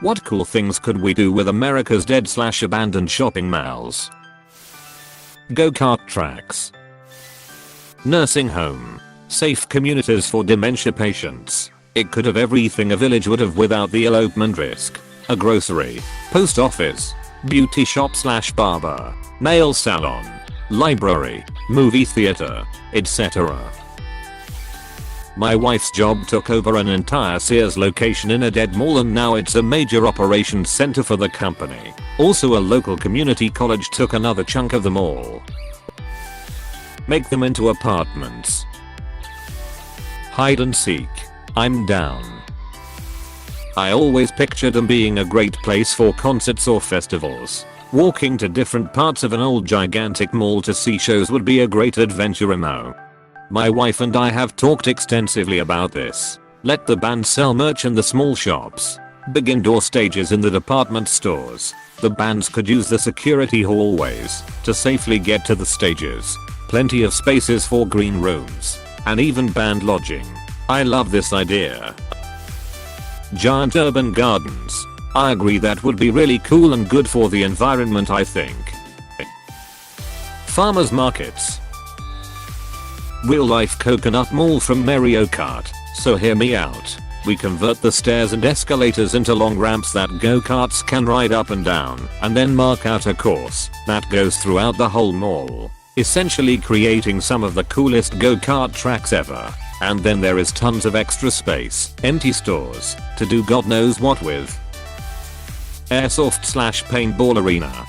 What cool things could we do with America's dead/abandoned shopping malls? Go-kart tracks. Nursing home. Safe communities for dementia patients. It could have everything a village would have without the elopement risk. A grocery. Post office. Beauty shop/barber. Nail salon. Library. Movie theater. etc. My wife's job took over an entire Sears location in a dead mall, and now it's a major operations center for the company. Also, a local community college took another chunk of the mall. Make them into apartments. Hide and seek. I'm down. I always pictured them being a great place for concerts or festivals. Walking to different parts of an old gigantic mall to see shows would be a great adventure. My wife and I have talked extensively about this. Let the band sell merch in the small shops. Big indoor stages in the department stores. The bands could use the security hallways to safely get to the stages. Plenty of spaces for green rooms. And even band lodging. I love this idea. Giant urban gardens. I agree, that would be really cool and good for the environment, I think. Farmers markets. Real life coconut mall from Mario Kart. So hear me out. We convert the stairs and escalators into long ramps that go-karts can ride up and down, and then mark out a course that goes throughout the whole mall, essentially creating some of the coolest go-kart tracks ever. And then there is tons of extra space, empty stores, to do God knows what with. Airsoft/paintball arena.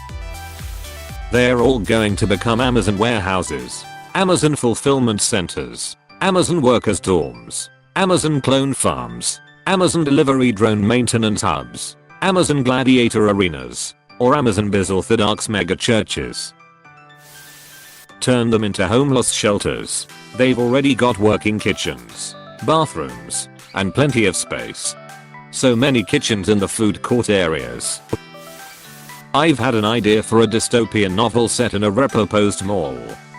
They're all going to become Amazon warehouses. Amazon fulfillment centers. Amazon workers dorms. Amazon clone farms. Amazon delivery drone maintenance hubs. Amazon gladiator arenas. Or Amazon biz orthodox mega churches. Turn them into homeless shelters. They've already got working kitchens, bathrooms, and plenty of space. So many kitchens in the food court areas. I've had an idea for a dystopian novel set in a repurposed mall.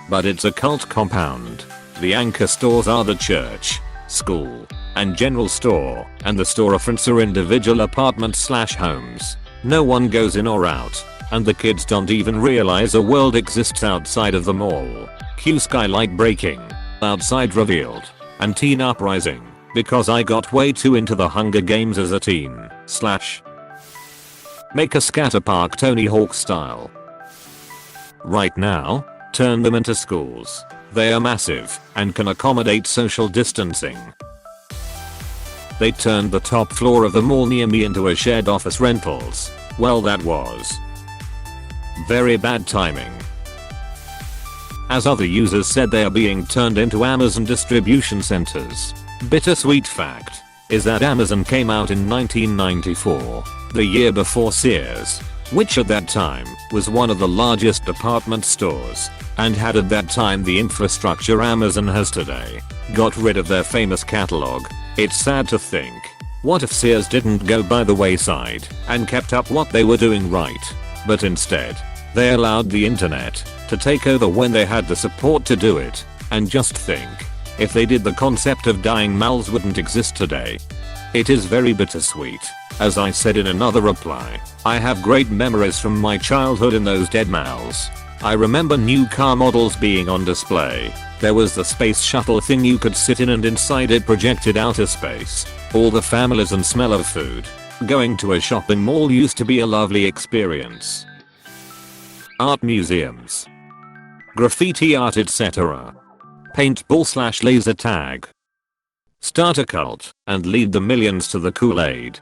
But it's a cult compound. The anchor stores are the church, school, and general store, and the storefronts are individual apartments/homes. No one goes in or out, and the kids don't even realize a world exists outside of the mall. Cue skylight breaking, outside revealed, and teen uprising, because I got way too into the Hunger Games as a teen. Make a scatter park Tony Hawk style. Right now, turn them into schools. They are massive and can accommodate social distancing. They turned the top floor of the mall near me into a shared office rentals. Well, that was very bad timing. As other users said, they are being turned into Amazon distribution centers. Bittersweet fact is that Amazon came out in 1994, the year before Sears, which at that time was one of the largest department stores, and had at that time the infrastructure Amazon has today. Got rid of their famous catalog. It's sad to think, what if Sears didn't go by the wayside and kept up what they were doing right, but instead, they allowed the internet to take over when they had the support to do it. And just think, if they did, the concept of dying malls wouldn't exist today. It is very bittersweet. As I said in another reply, I have great memories from my childhood in those dead malls. I remember new car models being on display. There was the space shuttle thing you could sit in, and inside it projected outer space. All the families and smell of food. Going to a shopping mall used to be a lovely experience. Art museums. Graffiti art, etc. Paintball/laser tag. Start a cult and lead the millions to the Kool-Aid.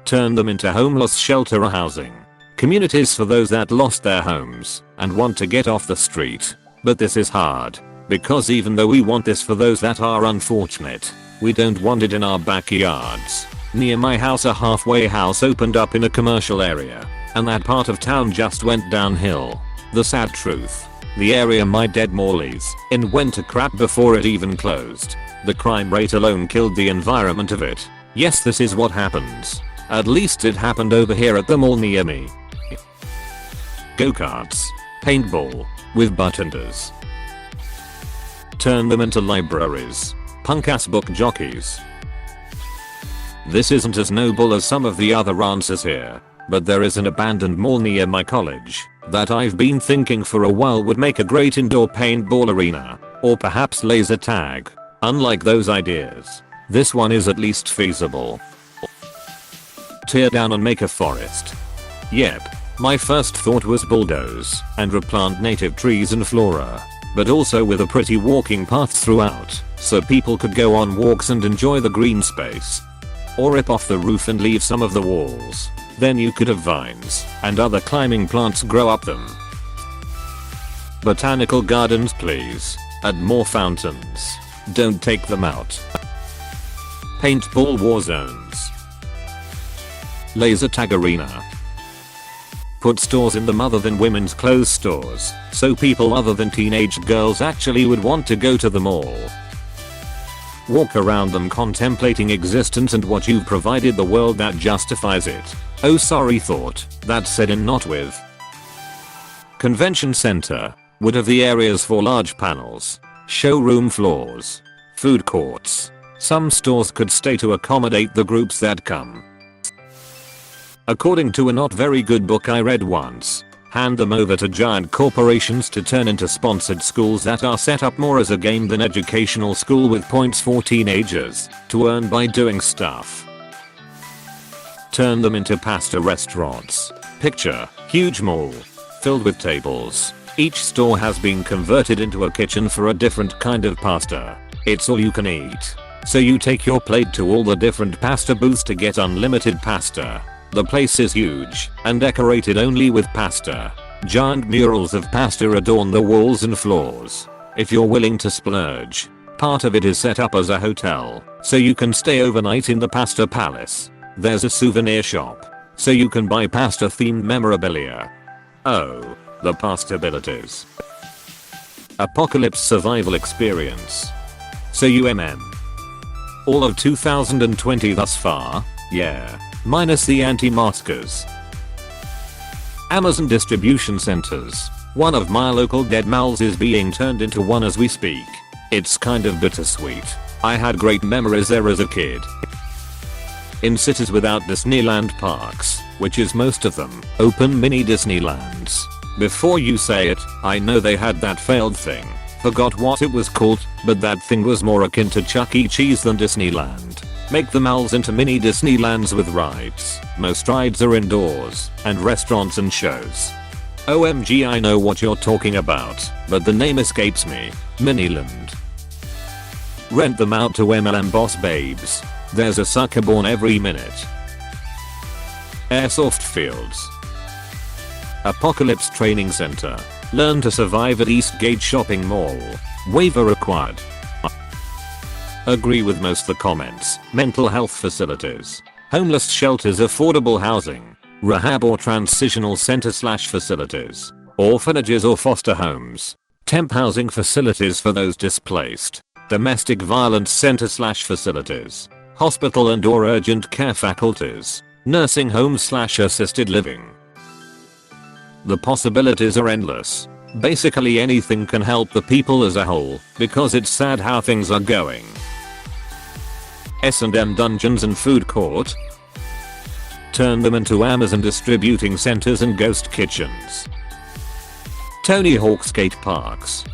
Turn them into homeless shelter or housing. Communities for those that lost their homes and want to get off the street. But this is hard, because even though we want this for those that are unfortunate, we don't want it in our backyards. Near my house, a halfway house opened up in a commercial area, and that part of town just went downhill. The sad truth, the area my dead mall is in went to crap before it even closed. The crime rate alone killed the environment of it. Yes, this is what happens. At least it happened over here at the mall near me. Go-karts. Paintball. With buttenders. Turn them into libraries. Punk-ass book jockeys. This isn't as noble as some of the other answers here, but there is an abandoned mall near my college that I've been thinking for a while would make a great indoor paintball arena, or perhaps laser tag. Unlike those ideas, this one is at least feasible. Tear down and make a forest. Yep, my first thought was bulldoze and replant native trees and flora, but also with a pretty walking path throughout, so people could go on walks and enjoy the green space. Or rip off the roof and leave some of the walls. Then you could have vines and other climbing plants grow up them. Botanical gardens please. Add more fountains. Don't take them out. Paintball war zones. Laser tag arena. Put stores in them other than women's clothes stores, so people other than teenage girls actually would want to go to the mall. Walk around them contemplating existence and what you've provided the world that justifies it. Oh sorry thought, that's said and not with. Convention center would have the areas for large panels, showroom floors, food courts. Some stores could stay to accommodate the groups that come. According to a not very good book I read once, hand them over to giant corporations to turn into sponsored schools that are set up more as a game than educational school with points for teenagers to earn by doing stuff. Turn them into pasta restaurants. Picture, huge mall, filled with tables. Each store has been converted into a kitchen for a different kind of pasta. It's all you can eat. So you take your plate to all the different pasta booths to get unlimited pasta. The place is huge and decorated only with pasta. Giant murals of pasta adorn the walls and floors. If you're willing to splurge, part of it is set up as a hotel, so you can stay overnight in the pasta palace. There's a souvenir shop, so you can buy pasta themed memorabilia. Oh, the pastabilities. Apocalypse survival experience. So all of 2020 thus far, yeah. Minus the anti-maskers. Amazon distribution centers. One of my local dead malls is being turned into one as we speak. It's kind of bittersweet. I had great memories there as a kid. In cities without Disneyland parks, which is most of them, open mini Disneylands. Before you say it, I know they had that failed thing. Forgot what it was called, but that thing was more akin to Chuck E. Cheese than Disneyland. Make the malls into mini Disneylands with rides. Most rides are indoors, and restaurants and shows. OMG I know what you're talking about, but the name escapes me. Miniland. Rent them out to MLM boss babes. There's a sucker born every minute. Airsoft fields. Apocalypse training center. Learn to survive at Eastgate shopping mall. Waiver required. Agree with most the comments. Mental health facilities. Homeless shelters, affordable housing. Rehab or transitional center / facilities. Orphanages or foster homes. Temp housing facilities for those displaced. Domestic violence center / facilities. Hospital and or urgent care faculties. Nursing homes / assisted living. The possibilities are endless. Basically anything can help the people as a whole, because it's sad how things are going. S&M dungeons and food court. Turn them into Amazon distributing centers and ghost kitchens. Tony Hawk skate parks.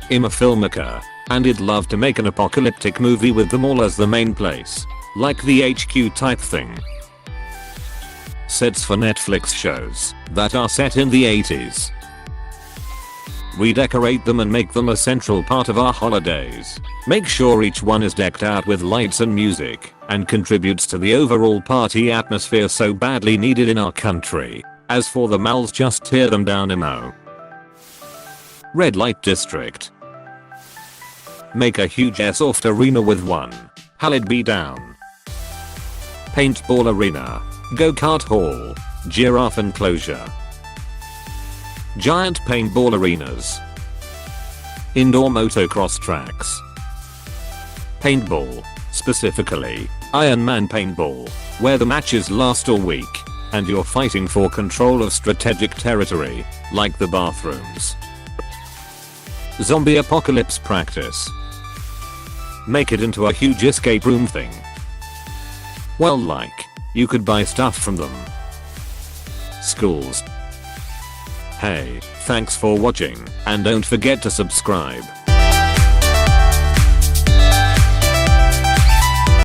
I'm a filmmaker, and I'd love to make an apocalyptic movie with them all as the main place. Like the HQ type thing. Sets for Netflix shows that are set in the 80s. Redecorate them and make them a central part of our holidays. Make sure each one is decked out with lights and music and contributes to the overall party atmosphere so badly needed in our country. As for the malls, just tear them down emo. Red light district. Make a huge airsoft arena with one. Hell it be down. Paintball arena. Go-kart hall. Giraffe enclosure. Giant paintball arenas. Indoor motocross tracks. Paintball, specifically, Iron Man paintball, where the matches last all week, and you're fighting for control of strategic territory, like the bathrooms. Zombie apocalypse practice. Make it into a huge escape room thing. Well, like, you could buy stuff from them. Schools. Hey, thanks for watching, and don't forget to subscribe.